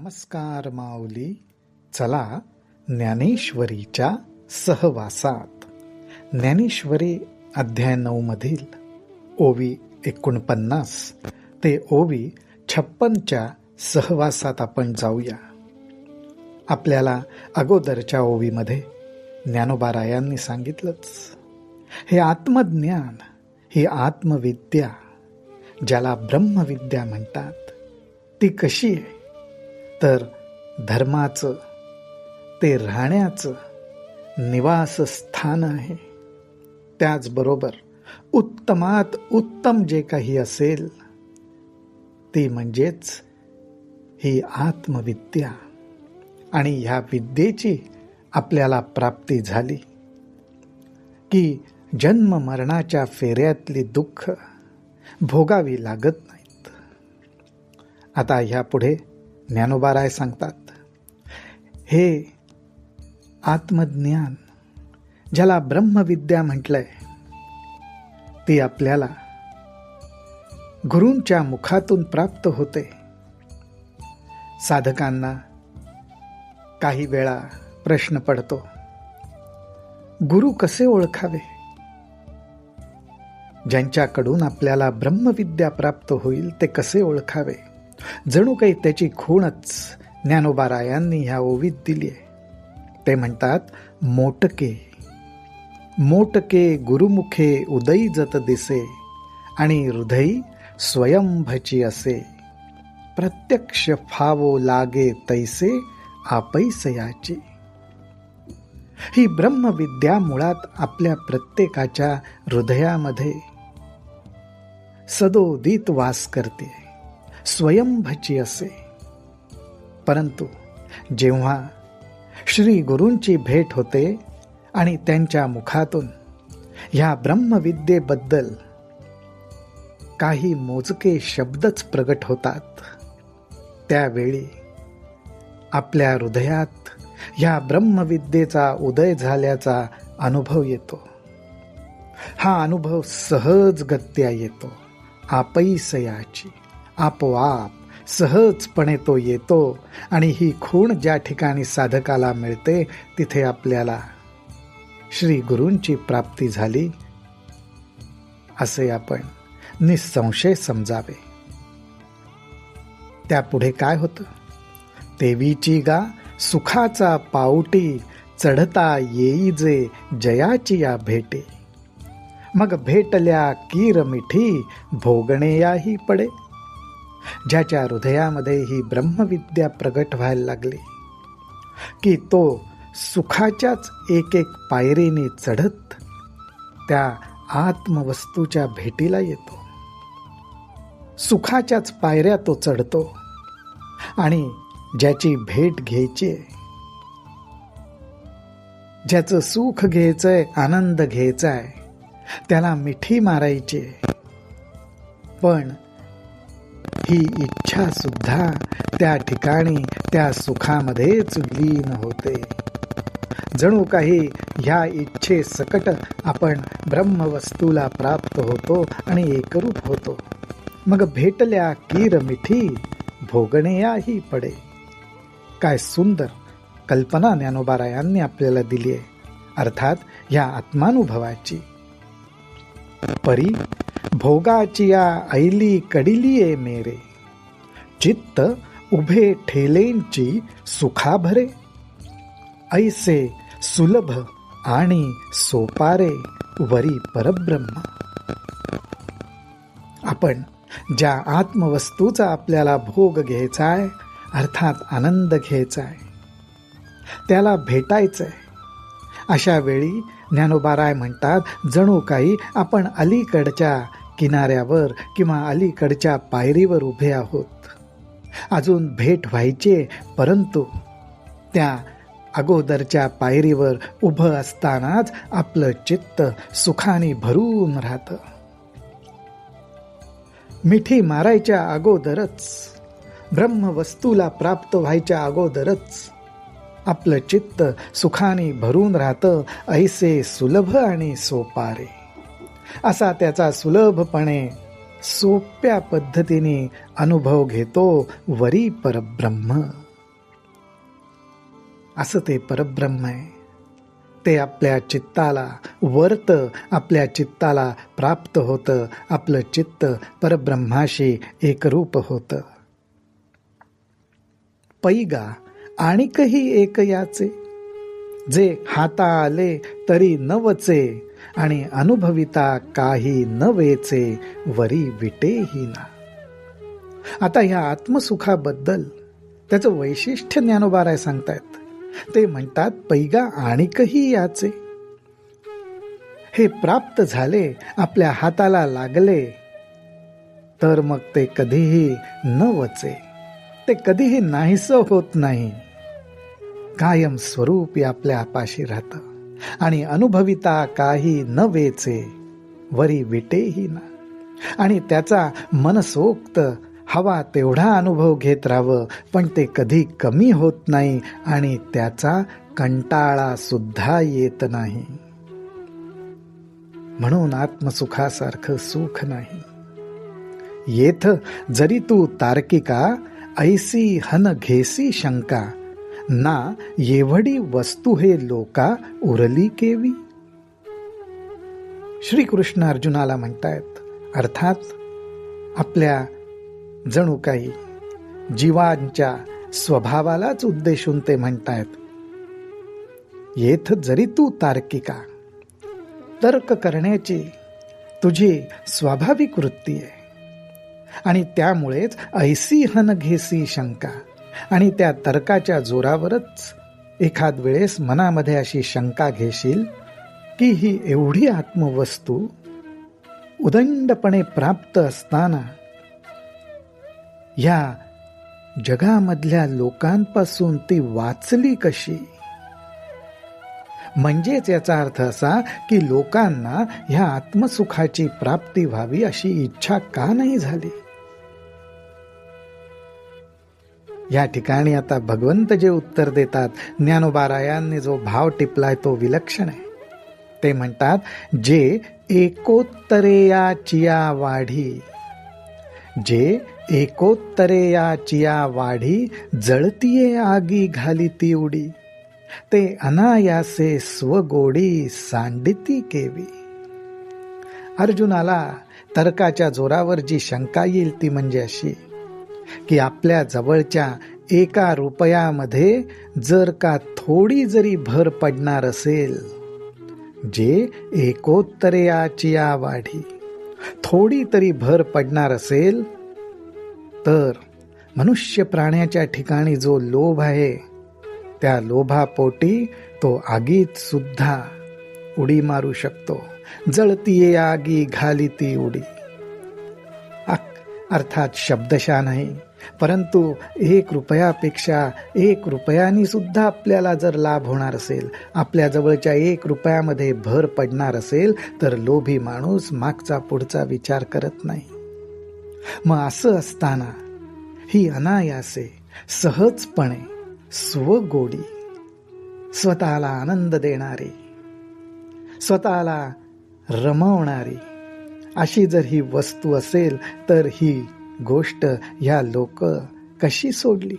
नमस्कार माऊली. चला ज्ञानेश्वरीच्या सहवासात. ज्ञानेश्वरी अध्याय 9 मधील ओवी 49 ते ओवी 56च्या सहवासात आपण जाऊया. आपल्याला अगोदरच्या ओवीमध्ये ज्ञानोबारायांनी सांगितलंच, हे आत्मज्ञान, ही आत्मविद्या ज्याला ब्रह्मविद्या म्हणतात, ती कशी आहे तर धर्माचं, ते राहण्याचं निवासस्थान आहे. त्याचबरोबर उत्तमात उत्तम जे काही असेल ती म्हणजेच ही आत्मविद्या. आणि ह्या विद्येची आपल्याला प्राप्ती झाली की जन्म मरणाच्या फेऱ्यातली दुःख भोगावी लागत नाहीत. आता ह्या पुढे ज्ञानोबाराय सांगतात, हे आत्मज्ञान ज्याला ब्रह्मविद्या म्हटलंय, ती आपल्याला गुरूंच्या मुखातून प्राप्त होते. साधकांना काही वेळा प्रश्न पडतो, गुरु कसे ओळखावे? ज्यांच्याकडून आपल्याला ब्रह्मविद्या प्राप्त होईल ते कसे ओळखावे? जणू काही त्याची खूणच ज्ञानोबारायांनी ह्या ओवीत दिली आहे. ते म्हणतात, मोटके मोटके गुरुमुखे उदयी जत दिसे, आणि हृदयी स्वयंभची असे, प्रत्यक्ष फावो लागे तैसे आपैसयाची. ही ब्रह्मविद्या मुळात आपल्या प्रत्येकाच्या हृदयामध्ये सदोदित वास करते, स्वयंभची असे. परंतु जेव्हा श्री गुरूंची भेट होते आणि त्यांच्या मुखातून ह्या ब्रह्मविद्येबद्दल काही मोजके शब्दच प्रगट होतात, त्यावेळी आपल्या हृदयात ह्या ब्रह्मविद्येचा उदय झाल्याचा अनुभव येतो. हा अनुभव सहजगत्या येतो, आपैसयाची, आपोआप सहजपणे तो येतो. आणि ही खूण ज्या ठिकाणी साधकाला मिळते तिथे आपल्याला श्री गुरूंची प्राप्ती झाली असे आपण निसंशय समजावे. त्यापुढे काय होतं? तेवीची गा सुखाचा पाऊटी, चढता येई जे जयाची या भेटे, मग भेटल्या कीर मिठी, भोगणे याही पडे. ज्याच्या हृदयामध्ये ही ब्रह्मविद्या प्रगट व्हायला लागली की तो सुखाच्याच एक एक पायरीने चढत त्या आत्मवस्तूच्या भेटीला येतो. सुखाच्याच पायऱ्या तो चढतो आणि ज्याची भेट घ्यायची, ज्याचं सुख घ्यायचंय, आनंद घ्यायचाय, त्याला मिठी मारायची. पण ही इच्छा सुद्धा त्या ठिकाणी त्या सुखामध्येच लीन होते. जणू काही ह्या इच्छे सकट आपण ब्रह्मवस्तूला प्राप्त होतो आणि एकरूप होतो. मग भेटल्या कीर मिठी, भोगणे याही पडे. काय सुंदर कल्पना ज्ञानोबारायांनी आपल्याला दिली आहे. अर्थात ह्या आत्मानुभवाची. परी भोगाची या ऐली कडिलिये मेरे, चित्त उभे ठेलेंची सुखा भरे, ऐसे सुलभ आणि सोपारे वरी परब्रह्म. आपण ज्या आत्मवस्तूचा आपल्याला भोग घ्यायचाय, अर्थात आनंद घ्यायचाय, त्याला भेटायचंय, अशा वेळी ज्ञानोबाराय म्हणतात, जणू काही आपण अलीकडच्या किनाऱ्यावर किंवा अलीकडच्या पायरीवर उभे आहोत. अजून भेट व्हायचे, परंतु त्या अगोदरच्या पायरीवर उभं असतानाच आपलं चित्त सुखाने भरून राहतं. मिठी मारायच्या अगोदरच, ब्रह्मवस्तूला प्राप्त व्हायच्या अगोदरच आपलं चित्त सुखाने भरून राहतं. ऐसे सुलभ आणि सोपारे, असा त्याचा सुलभपणे सोप्या पद्धतीने अनुभव घेतो वरी परब्रह्म. असं ते परब्रह्म आहे. ते आपल्या चित्ताला वरतं, आपल्या चित्ताला प्राप्त होतं. आपलं चित्त परब्रह्माशी एकरूप होतं. पैगा आणिकही एक याचे, जे हाता आले तरी न वचे, आणि अनुभविता काही न वेचे, वरी विटेही ना. आता ह्या आत्मसुखाबद्दल त्याचं वैशिष्ट्य ज्ञानोबा राय सांगतायत. ते म्हणतात, पैगा आणिकही याचे, हे प्राप्त झाले, आपल्या हाताला लागले, तर मग ते कधीही न वचे, ते कधीही नाहीसं होत नाही. कायम स्वरूपी आपल्या पाशी राहतं. आणि अनुभविता काही न वेचे, वरी विटेही ना. आणि त्याचा मनसोक्त हवा तेवढा अनुभव घेत राहावं, पण ते कधी कमी होत नाही आणि त्याचा कंटाळा सुद्धा येत नाही. म्हणून आत्मसुखासारखं सुख नाही. येथ जरी तू तार्किका, ऐसी हन घेसी शंका, ना येवढी वस्तू हे लोका उरली केवी. श्रीकृष्ण अर्जुनाला म्हणतायत, अर्थात आपल्या जणू काही जीवांच्या स्वभावालाच उद्देशून ते म्हणतायत, येथ जरी तू तार्किका, तर्क करण्याची तुझी स्वाभाविक वृत्ती आहे, आणि त्यामुळेच ऐसी हन घेसी शंका, आणि त्या तर्काच्या जोरावरच एखाद वेळेस मनामध्ये अशी शंका घेशील की ही एवढी आत्मवस्तू उदंडपणे प्राप्त असताना या जगामधल्या लोकांपासून ती वाचली कशी. म्हणजेच याचा अर्थ असा की लोकांना ह्या आत्मसुखाची प्राप्ती व्हावी अशी इच्छा का नाही झाली. या ठिकाणी आता भगवंत जे उत्तर देतात, ज्ञानोबा रायांनी जो भाव टिपलाय तो विलक्षण आहे. ते म्हणतात, जे एकोत्तरेयाचिया वाढी, जे एकोत्तरेयाचिया वाढी, जळतीये आगी घालिती उडी, ते अनायासे स्वगोडी सांडिती केवी. अर्जुनाला तर्काच्या जोरावर जी शंका येईल ती म्हणजे अशी की आपल्या जवळच्या एका रुपयामध्ये जर का थोडी जरी भर पडणार असेल, जे एकोत्तरेयाचिया वाढी, थोडी तरी भर पडणार असेल, तर मनुष्य प्राण्याच्या ठिकाणी जो लोभ आहे त्या लोभापोटी तो आगीत सुद्धा उडी मारू शकतो. जळतीये आगी घालिती उडी. अर्थात शब्दशः नाही, परंतु 1 रुपयापेक्षा 1 रुपयानी सुद्धा आपल्याला जर लाभ होणार असेल, आपल्या जवळच्या 1 रुपयामध्ये भर पडणार असेल, तर लोभी माणूस मागचा पुढचा विचार करत नाही. मग असं असताना ही अनायासे सहजपणे स्वगोडी, स्वतःला आनंद देणारी, स्वतःला रमवणारी अशी जर ही वस्तू असेल, तर ही गोष्ट ह्या लोक कशी सोडली.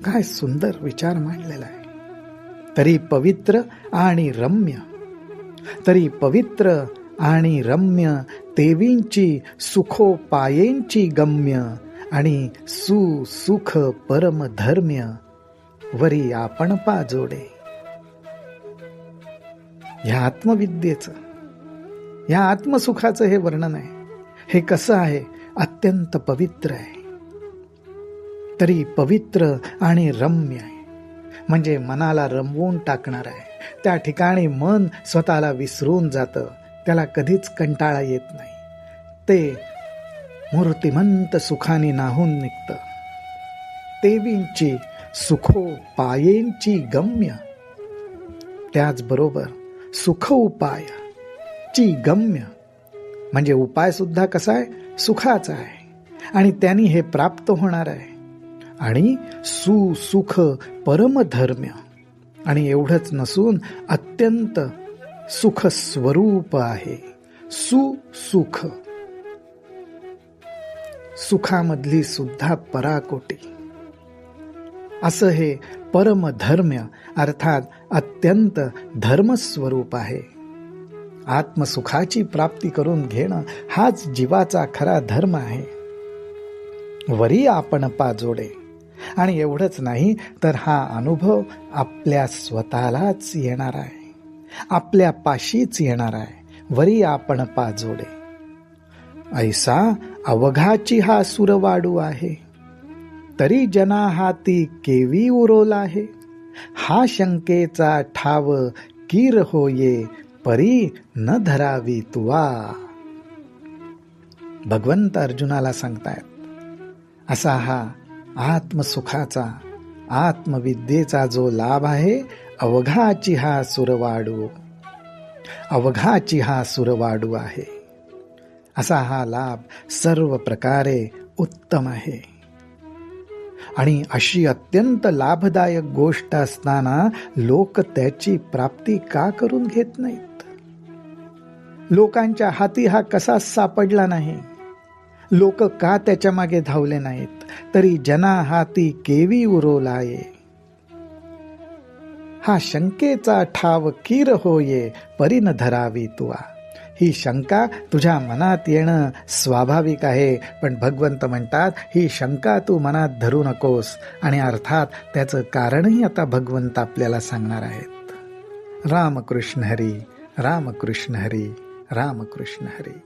काय सुंदर विचार मांडलेला आहे. तरी पवित्र आणि रम्य, तरी पवित्र आणि रम्य, तेवींची सुखोपायेंची गम्य, आणि सुख परम धर्म्य, वरी आपण पाजोडे. ह्या आत्मविद्येचं, ह्या आत्मसुखाचं हे वर्णन आहे. हे कसं आहे? अत्यंत पवित्र आहे. तरी पवित्र आणि रम्य आहे, म्हणजे मनाला रमवून टाकणार आहे. त्या ठिकाणी मन स्वतःला विसरून जातं, त्याला कधीच कंटाळा येत नाही. ते मूर्तिमंत सुखाने नाहून निघतं. तेवींची सुखोपायेंची गम्य, त्याचबरोबर सुख उपायाची गम्य, म्हणजे उपाय सुद्धा कसा आहे? सुखाचा आहे, आणि त्यांनी हे प्राप्त होणार आहे. आणि सुख परमधर्म्य, आणि एवढंच नसून अत्यंत सुख स्वरूप आहे. सुख, सुखामधली सुद्धा पराकोटी. असं हे परमधर्म्य अर्थात अत्यंत धर्मस्वरूप आहे. आत्मसुखाची प्राप्ती करून घेणं हाच जीवाचा खरा धर्म आहे. वरी आपण पाजोडे. आणि एवढंच नाही तर हा अनुभव आपल्या स्वतःलाच येणार आहे, आपल्या पाशीच येणार आहे. वरी आपण पाजोडे. ऐसा अवघाची हा सुरवाडू आहे, तरी जना हाती केवी उरोला आहे. हा शंकेचा ठाव कीर होये, परी न धरावी तुवा. भगवंत अर्जुनाला सांगतायत, असा हा आत्मसुखाचा आत्मविद्येचा जो लाभ आहे, अवघाची हा सुरवाडू, अवघाची हा सुरवाडू आहे. असा हा लाभ सर्व प्रकारे उत्तम आहे. आणि अशी अत्यंत लाभदायक गोष्ट असताना लोक त्याची प्राप्ती का करून घेत नाहीत? लोकांच्या हाती हा कसा सापडला नाही? लोक का त्याच्या मागे धावले नाहीत? तरी जना हाती केवी उरोलाये. हा शंकेचा ठाव कीर होये, परी न धरावी तुवा. ही शंका तुझ्या मनात येणं स्वाभाविक आहे, पण भगवंत म्हणतात ही शंका तू मनात धरू नकोस. आणि अर्थात त्याचं कारणही आता भगवंत आपल्याला सांगणार आहेत. रामकृष्ण हरी, रामकृष्ण हरी, रामकृष्ण हरी.